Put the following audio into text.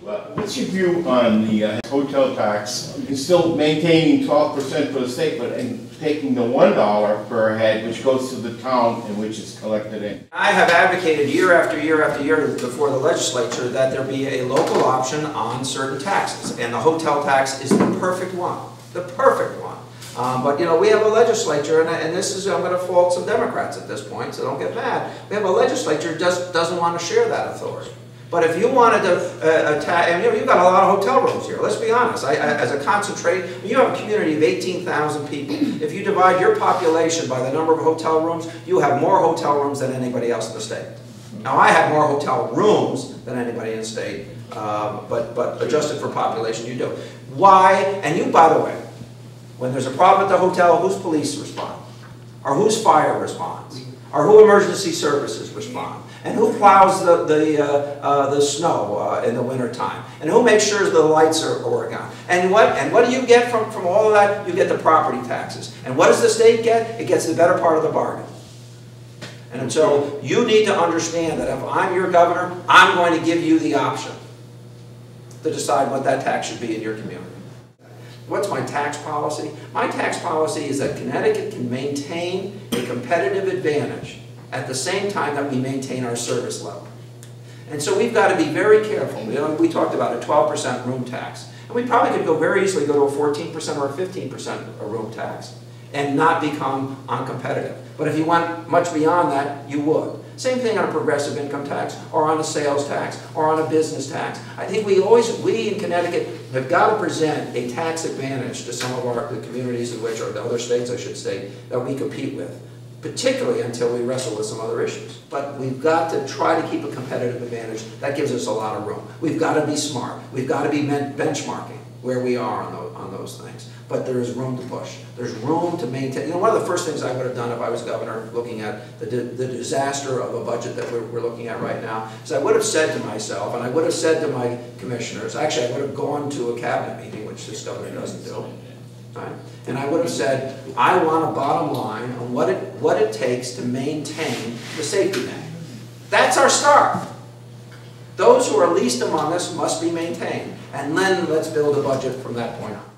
Well, what's your view on the hotel tax? You're still maintaining 12% for the state, but taking the $1 per head, which goes to the town and which is collected in. I have advocated year after year after year before the legislature that there be a local option on certain taxes, and the hotel tax is the perfect one. The perfect one. But you know, we have a legislature, and this is, I'm going to fault some Democrats at this point, so don't get mad. We have a legislature that doesn't want to share that authority. But if you wanted to and you know, you've got a lot of hotel rooms here. Let's be honest. As a concentrate, you have a community of 18,000 people. If you divide your population by the number of hotel rooms, you have more hotel rooms than anybody else in the state. Now, I have more hotel rooms than anybody in the state, but adjusted for population, you do. Why? And you, by the way, when there's a problem at the hotel, whose police respond? Or whose fire responds? Or who emergency services respond? And who plows the snow in the wintertime? And who makes sure the lights are working on? And what do you get from all of that? You get the property taxes. And what does the state get? It gets the better part of the bargain. And so you need to understand that if I'm your governor, I'm going to give you the option to decide what that tax should be in your community. What's my tax policy? My tax policy is that Connecticut can maintain a competitive advantage at the same time that we maintain our service level. And so we've got to be very careful. You know, we talked about a 12% room tax. And we probably could very easily go to a 14% or a 15% room tax and not become uncompetitive. But if you went much beyond that, you would. Same thing on a progressive income tax, or on a sales tax, or on a business tax. I think we in Connecticut have got to present a tax advantage to some of the communities in which, or the other states I should say, that we compete with, particularly until we wrestle with some other issues. But we've got to try to keep a competitive advantage. That gives us a lot of room. We've got to be smart. We've got to be benchmarking where we are on those things. But there is room to push. There's room to maintain. You know, one of the first things I would have done if I was governor, looking at the disaster of a budget that we're looking at right now, is I would have said to myself, and I would have said to my commissioners, actually I would have gone to a cabinet meeting, which this governor doesn't do, right? And I would have said, I want a bottom line on what it takes to maintain the safety net. That's our start. Those who are least among us must be maintained. And then let's build a budget from that point on.